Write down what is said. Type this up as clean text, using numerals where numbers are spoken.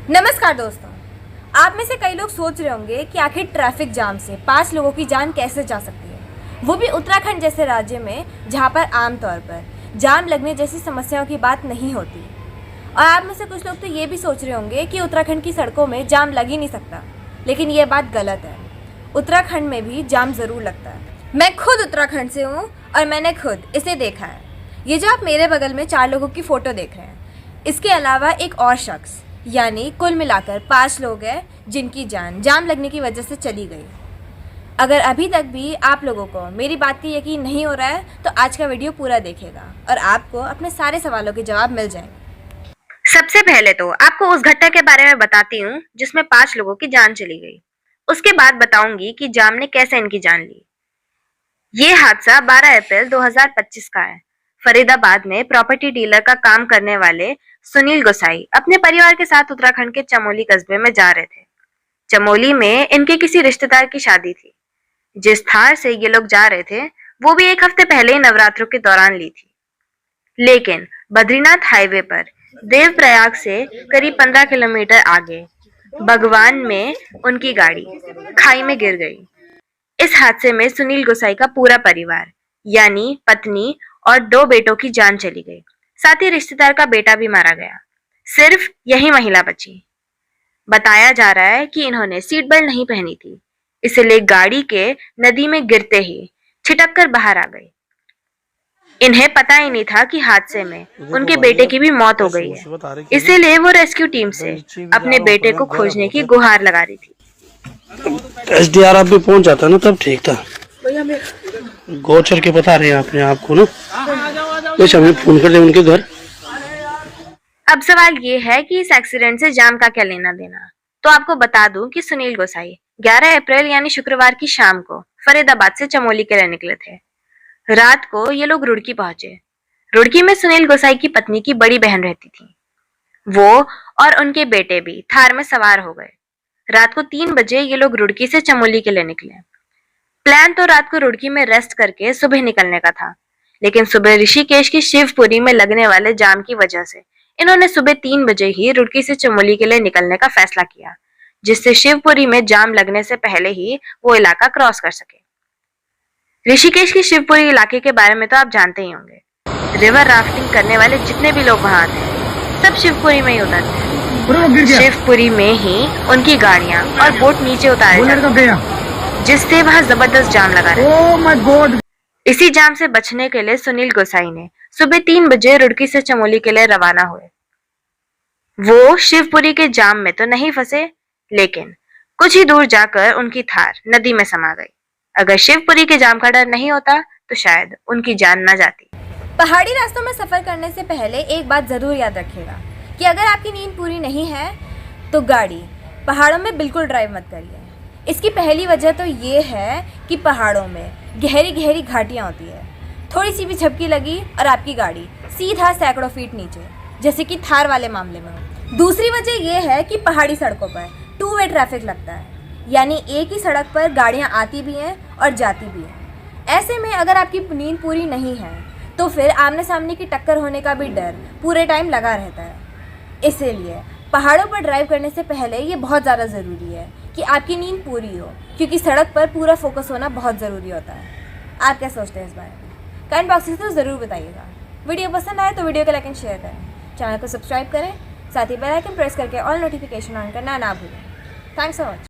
नमस्कार दोस्तों, आप में से कई लोग सोच रहे होंगे कि आखिर ट्रैफिक जाम से 5 लोगों की जान कैसे जा सकती है, वो भी उत्तराखंड जैसे राज्य में जहाँ पर आमतौर पर जाम लगने जैसी समस्याओं की बात नहीं होती। और आप में से कुछ लोग तो ये भी सोच रहे होंगे कि उत्तराखंड की सड़कों में जाम लग ही नहीं सकता, लेकिन ये बात गलत है। उत्तराखंड में भी जाम ज़रूर लगता है। मैं खुद उत्तराखंड से हूँ और मैंने खुद इसे देखा है। ये जो आप मेरे बगल में 4 लोगों की फ़ोटो देख रहे हैं, इसके अलावा एक और शख्स, यानी कुल मिलाकर 5 लोग हैं जिनकी जान जाम लगने की वजह से चली गई। अगर अभी तक भी आप लोगों को मेरी बात की यकीन नहीं हो रहा है तो आज का वीडियो पूरा देखेगा और आपको अपने सारे सवालों के जवाब मिल जाएंगे। सबसे पहले तो आपको उस घटना के बारे में बताती हूँ जिसमें 5 लोगों की जान चली गई। उसके बाद बताऊंगी कि जाम ने कैसे इनकी जान ली। ये हादसा 12 अप्रैल 2025 का है। फरीदाबाद में प्रॉपर्टी डीलर का काम करने वाले सुनील गोसाई अपने परिवार के साथ उत्तराखंड के चमोली कस्बे में जा रहे थे। चमोली में इनके किसी रिश्तेदार की शादी थी। जिस थार से ये लोग जा रहे थे वो भी एक हफ्ते पहले ही नवरात्रों के दौरान ली थी। लेकिन बद्रीनाथ हाईवे पर देवप्रयाग से करीब 15 किलोमीटर आगे बगवान में उनकी गाड़ी खाई में गिर गई। इस हादसे में सुनील गोसाई का पूरा परिवार यानी पत्नी और 2 बेटों की जान चली गई। साथ ही रिश्तेदार का बेटा भी मारा गया। सिर्फ यही महिला बची। बताया जा रहा है कि इन्होंने सीट बेल्ट नहीं पहनी थी, इसलिए गाड़ी के नदी में गिरते ही छिटक कर बाहर आ गई। इन्हें पता ही नहीं था कि हादसे में उनके बेटे की भी मौत हो गई है, इसीलिए वो रेस्क्यू टीम से अपने बेटे को खोजने की गुहार लगा रही थी। SDRF भी पहुंच जाता ना तब ठीक था। गोचर के बता रहे हैं अपने आप को ना, कुछ हमें फोन कर दे उनके घर। अब सवाल ये है कि इस एक्सीडेंट से जाम का क्या लेना देना। तो आपको बता दूं कि सुनील गोसाई 11 अप्रैल यानी शुक्रवार की शाम को फरीदाबाद से चमोली के लिए निकले थे। रात को ये लोग रुड़की पहुंचे। रुड़की में सुनील गोसाई की पत्नी की बड़ी बहन रहती थी। वो और उनके बेटे भी थार में सवार हो गए। रात को 3 बजे ये लोग रुड़की से चमोली के लिए निकले। प्लान तो रात को रुड़की में रेस्ट करके सुबह निकलने का था, लेकिन सुबह ऋषिकेश की शिवपुरी में लगने वाले जाम की वजह से इन्होंने सुबह 3 बजे ही रुड़की से चमोली के लिए निकलने का फैसला किया, जिससे शिवपुरी में जाम लगने से पहले ही वो इलाका क्रॉस कर सके। ऋषिकेश की शिवपुरी इलाके के बारे में तो आप जानते ही होंगे। रिवर राफ्टिंग करने वाले जितने भी लोग वहां थे सब शिवपुरी में ही उतरते हैं। शिवपुरी में ही उनकी गाड़ियां और बोट नीचे उतारे जाते हैं, जिससे वहां जबरदस्त जाम लगा रहा है। इसी जाम से बचने के लिए सुनील गोसाई ने सुबह 3 बजे रुड़की से चमोली के लिए रवाना हुए। वो शिवपुरी के जाम में तो नहीं फंसे, लेकिन कुछ ही दूर जाकर उनकी थार नदी में समा गई। अगर शिवपुरी के जाम का डर नहीं होता तो शायद उनकी जान न जाती। पहाड़ी रास्तों में सफ़र करने से पहले एक बात ज़रूर याद रखिएगा कि अगर आपकी नींद पूरी नहीं है तो गाड़ी पहाड़ों में बिल्कुल ड्राइव मत करिए। इसकी पहली वजह तो ये है कि पहाड़ों में गहरी गहरी घाटियाँ होती है। थोड़ी सी भी झपकी लगी और आपकी गाड़ी सीधा सैकड़ों फीट नीचे, जैसे कि थार वाले मामले में हो। दूसरी वजह यह है कि पहाड़ी सड़कों पर 2 वे ट्रैफिक लगता है, यानी एक ही सड़क पर गाड़ियाँ आती भी हैं और जाती भी हैं। ऐसे में अगर आपकी नींद पूरी नहीं है तो फिर आमने सामने की टक्कर होने का भी डर पूरे टाइम लगा रहता है। इसीलिए पहाड़ों पर ड्राइव करने से पहले ये बहुत ज़्यादा ज़रूरी है कि आपकी नींद पूरी हो, क्योंकि सड़क पर पूरा फोकस होना बहुत ज़रूरी होता है। आप क्या सोचते हैं इस बारे में? कमेंट बॉक्स में तो ज़रूर बताइएगा। वीडियो पसंद आए तो वीडियो को लाइक एंड शेयर करें, चैनल को सब्सक्राइब करें, साथ ही बेल आइकन प्रेस करके ऑल नोटिफिकेशन ऑन करना ना भूलें। Thanks for watching.